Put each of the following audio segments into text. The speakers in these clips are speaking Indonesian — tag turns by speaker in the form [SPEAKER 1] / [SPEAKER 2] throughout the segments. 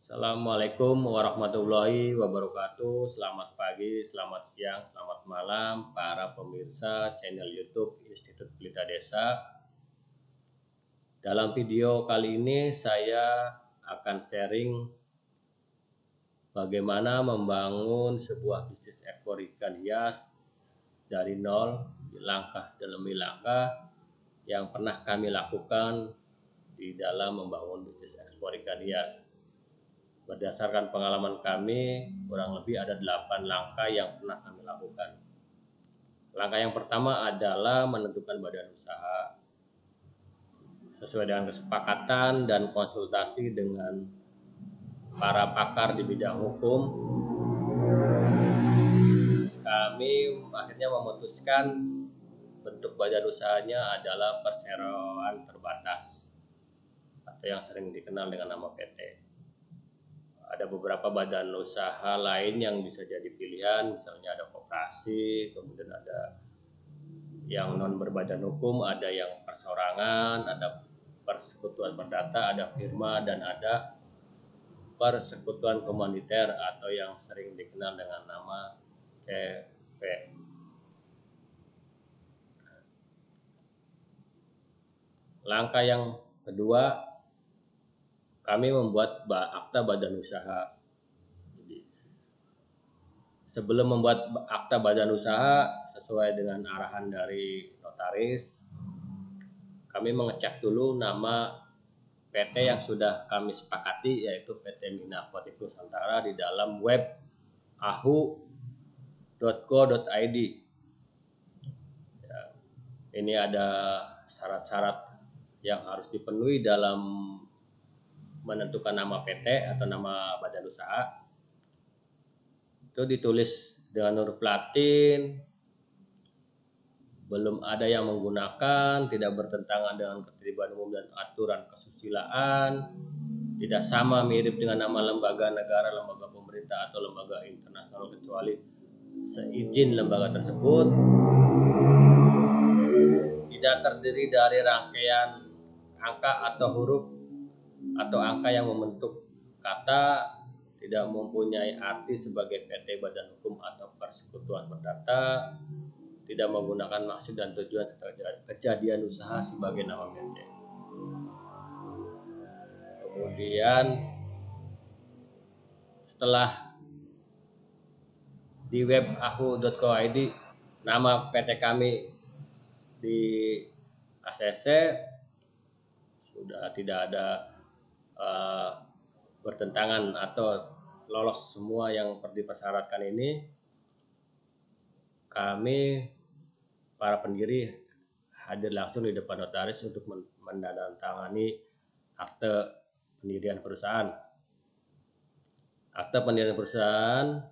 [SPEAKER 1] Assalamualaikum warahmatullahi wabarakatuh. Selamat pagi, selamat siang, selamat malam para pemirsa channel YouTube Institut Pelita Desa. Dalam video kali ini saya akan sharing bagaimana membangun sebuah bisnis ekspor ikan hias dari nol, langkah demi langkah yang pernah kami lakukan di dalam membangun bisnis ekspor ikan hias. Berdasarkan pengalaman kami, kurang lebih ada 8 langkah yang pernah kami lakukan. Langkah yang pertama adalah menentukan badan usaha. Sesuai dengan kesepakatan dan konsultasi dengan para pakar di bidang hukum, kami akhirnya memutuskan bentuk badan usahanya adalah perseroan terbatas atau yang sering dikenal dengan nama PT. Ada beberapa badan usaha lain yang bisa jadi pilihan, misalnya ada koperasi, kemudian ada yang non berbadan hukum, ada yang perseorangan, ada persekutuan perdata, ada firma, dan ada persekutuan komaniter atau yang sering dikenal dengan nama CV. Langkah yang kedua, kami membuat akta badan usaha. Jadi, sebelum membuat akta badan usaha sesuai dengan arahan dari notaris, kami mengecek dulu nama PT yang sudah kami sepakati, yaitu PT Mina Aquatic Nusantara di dalam web ahu.co.id. Ya, ini ada syarat-syarat yang harus dipenuhi dalam menentukan nama PT atau nama badan usaha. Itu ditulis dengan huruf Latin, belum ada yang menggunakan, tidak bertentangan dengan ketertiban umum dan aturan kesusilaan, tidak sama mirip dengan nama lembaga negara, lembaga pemerintah atau lembaga internasional kecuali seizin lembaga tersebut, tidak terdiri dari rangkaian angka atau huruf atau angka yang membentuk kata, tidak mempunyai arti sebagai PT, badan hukum atau persekutuan perdata, tidak menggunakan maksud dan tujuan serta kejadian usaha sebagai nama PT. Kemudian setelah di web ahu.co.id nama PT kami di ACC sudah tidak ada bertentangan atau lolos semua yang dipersyaratkan ini, kami para pendiri hadir langsung di depan notaris untuk menandatangani akte pendirian perusahaan. Akte pendirian perusahaan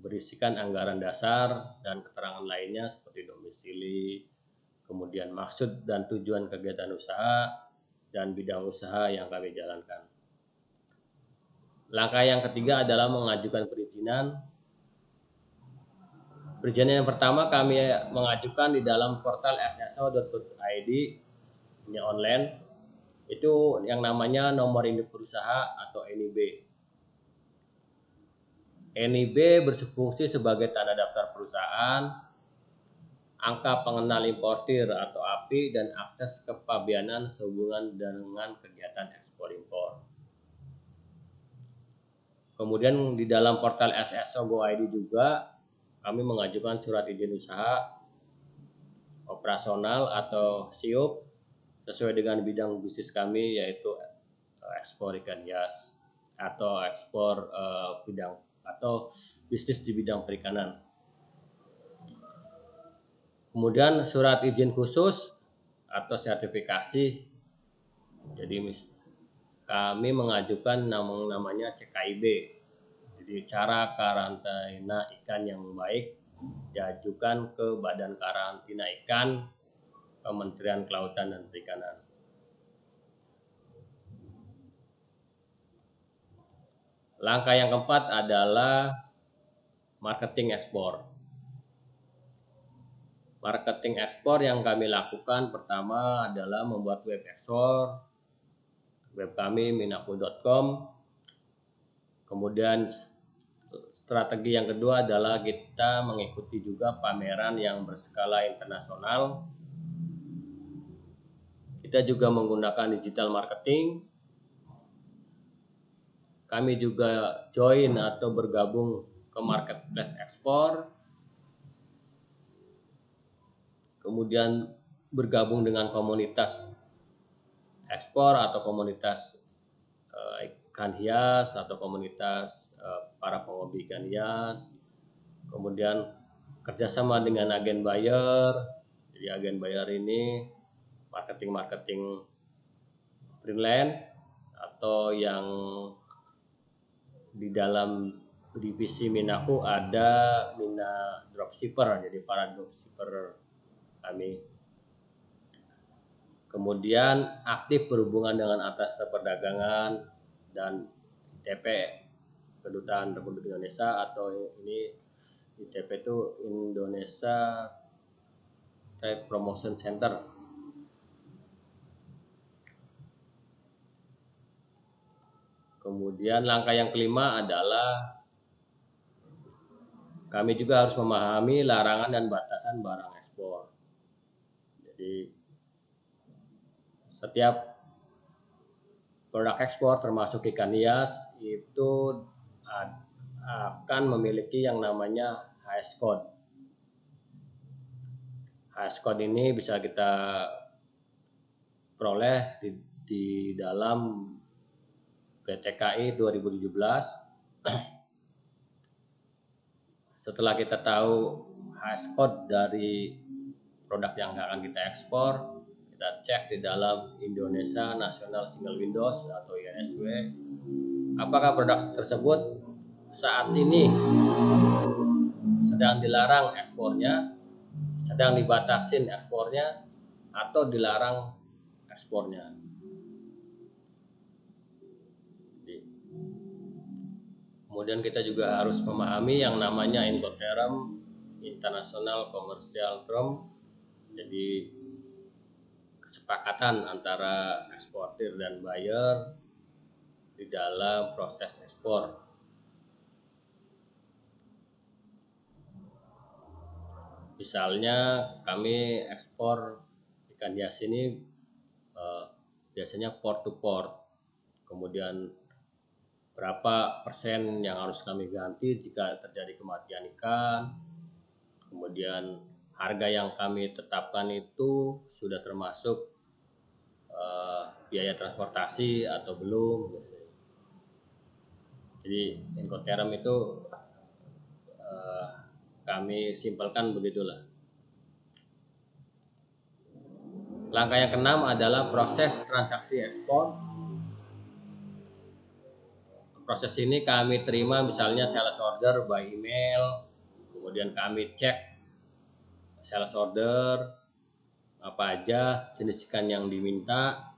[SPEAKER 1] berisikan anggaran dasar dan keterangan lainnya seperti domisili, kemudian maksud dan tujuan kegiatan usaha, dan bidang usaha yang kami jalankan. Langkah yang ketiga adalah mengajukan perizinan. Perizinan yang pertama kami mengajukan di dalam portal sso.id, ini online. Itu yang namanya nomor induk perusahaan atau NIB. NIB berfungsi sebagai tanda daftar perusahaan, angka pengenal importir atau API, dan akses kepabeanan sehubungan dengan kegiatan ekspor impor. Kemudian di dalam portal sso.go.id juga kami mengajukan surat izin usaha operasional atau SIUP sesuai dengan bidang bisnis kami, yaitu ekspor ikan hias atau ekspor bidang atau bisnis di bidang perikanan. Kemudian surat izin khusus atau sertifikasi. Jadi kami mengajukan namanya CKIB. Jadi cara karantina ikan yang baik diajukan ke Badan Karantina Ikan Kementerian Kelautan dan Perikanan. Langkah yang keempat adalah marketing ekspor. Marketing ekspor yang kami lakukan pertama adalah membuat web ekspor. Web kami minaku.com. Kemudian strategi yang kedua adalah kita mengikuti juga pameran yang berskala internasional. Kita juga menggunakan digital marketing. Kami juga join atau bergabung ke marketplace ekspor. Kemudian bergabung dengan komunitas ekspor atau komunitas ikan hias atau komunitas para penghobi ikan hias. Kemudian kerjasama dengan agen buyer. Jadi agen buyer ini marketing freelance atau yang di dalam divisi Minaku ada Mina dropshipper, jadi para dropshipper kami. Kemudian aktif berhubungan dengan atas perdagangan dan ITP, Kedutaan Republik Indonesia, atau ini ITP itu Indonesia Trade Promotion Center. Kemudian langkah yang kelima adalah kami juga harus memahami larangan dan batasan barang ekspor. Jadi setiap produk ekspor termasuk ikan hias itu akan memiliki yang namanya HS code. HS code ini bisa kita peroleh di dalam PTKI 2017. Setelah kita tahu HS code dari produk yang akan kita ekspor, kita cek di dalam Indonesia National Single Windows atau INSW, apakah produk tersebut saat ini sedang dilarang ekspornya, sedang dibatasin ekspornya, atau dilarang ekspornya. Kemudian kita juga harus memahami yang namanya Incoterm, International Commercial Term, jadi kesepakatan antara eksportir dan buyer di dalam proses ekspor. Misalnya kami ekspor ikan hias ini biasanya port to port, kemudian berapa persen yang harus kami ganti jika terjadi kematian ikan, kemudian harga yang kami tetapkan itu sudah termasuk biaya transportasi atau belum. Jadi Incoterm itu kami simpelkan begitulah. Langkah yang keenam adalah proses transaksi ekspor. Proses ini kami terima misalnya sales order by email, kemudian kami cek sales order apa aja jenis ikan yang diminta,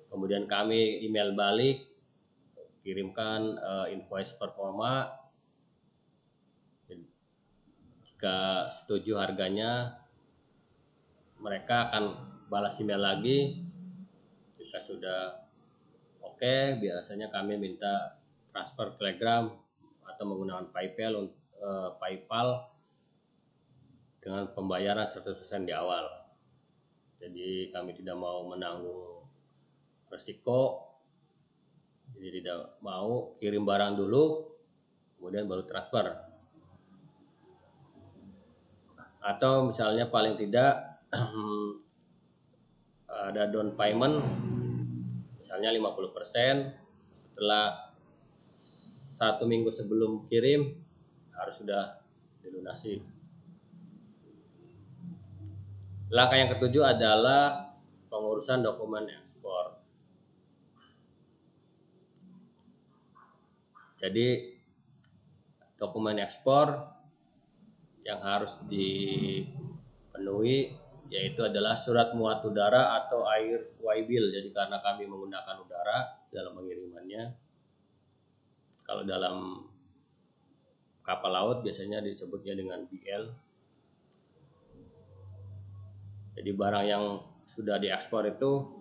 [SPEAKER 1] kemudian kami email balik, kirimkan invoice performa. Jika setuju harganya, mereka akan balas email lagi. Jika sudah oke, biasanya kami minta transfer Telegram atau menggunakan PayPal dengan pembayaran 100% di awal. Jadi kami tidak mau menanggung resiko, jadi tidak mau kirim barang dulu, kemudian baru transfer. Atau misalnya paling tidak ada down payment, misalnya 50%, setelah 1 minggu sebelum kirim harus sudah dilunasi. Langkah yang ketujuh adalah pengurusan dokumen ekspor. Jadi dokumen ekspor yang harus dipenuhi yaitu adalah surat muat udara atau air waybill. Jadi karena kami menggunakan udara dalam pengirimannya, kalau dalam kapal laut biasanya disebutnya dengan BL. Jadi barang yang sudah diekspor itu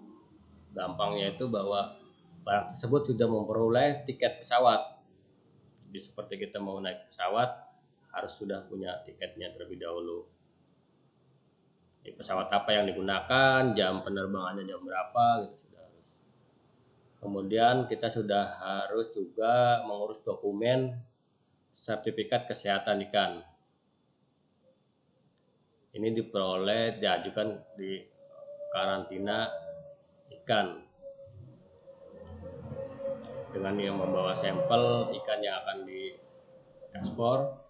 [SPEAKER 1] gampangnya itu bahwa barang tersebut sudah memperoleh tiket pesawat. seperti kita mau naik pesawat harus sudah punya tiketnya terlebih dahulu. Di pesawat apa yang digunakan, jam penerbangannya jam berapa gitu sudah harus. Kemudian kita sudah harus juga mengurus dokumen sertifikat kesehatan ikan. Ini diperoleh diajukan di karantina ikan dengan yang membawa sampel ikan yang akan diekspor,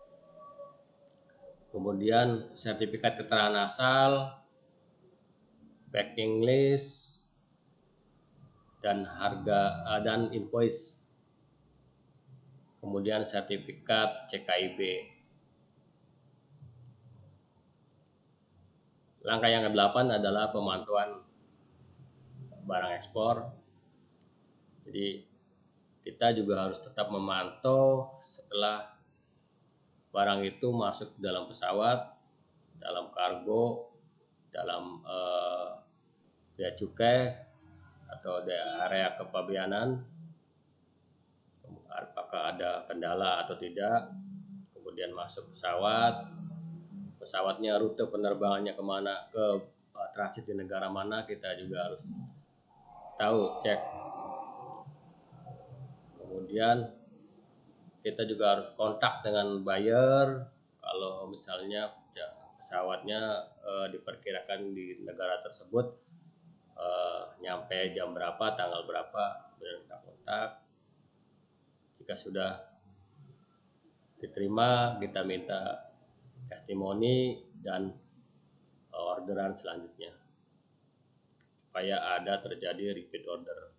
[SPEAKER 1] kemudian sertifikat keterangan asal, packing list, dan harga dan invoice, kemudian sertifikat CKIB. Langkah yang ke-8 adalah pemantauan barang ekspor. Jadi kita juga harus tetap memantau setelah barang itu masuk dalam pesawat, dalam kargo, dalam bea cukai atau di area kepabeanan, apakah ada kendala atau tidak. Kemudian masuk pesawatnya rute penerbangannya kemana, ke transit di negara mana, kita juga harus tahu, cek. Kemudian kita juga harus kontak dengan buyer kalau misalnya pesawatnya diperkirakan di negara tersebut nyampe jam berapa, tanggal berapa, kita kontak. Jika sudah diterima, kita minta testimoni dan orderan selanjutnya supaya ada terjadi repeat order.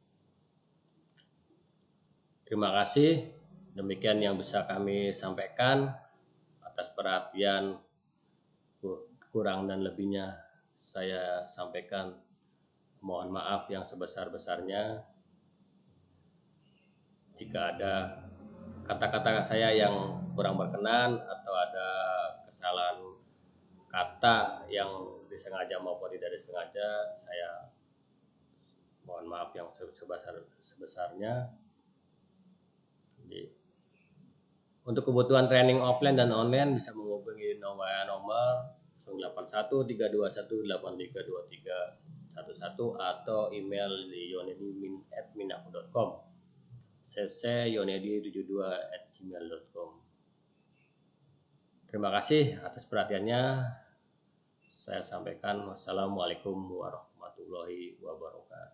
[SPEAKER 1] Terima kasih. Demikian yang bisa kami sampaikan. Atas perhatian kurang dan lebihnya saya sampaikan. Mohon maaf yang sebesar-besarnya jika ada kata-kata saya yang kurang berkenan atau ada kesalahan kata yang disengaja maupun tidak disengaja, saya mohon maaf yang sebesar-besarnya. Jadi, untuk kebutuhan training offline dan online bisa menghubungi nomor 081321832311 atau email di yonedi@minaku.com, cc.yonedi72@gmail.com. Terima kasih atas perhatiannya. Saya sampaikan wassalamualaikum warahmatullahi wabarakatuh.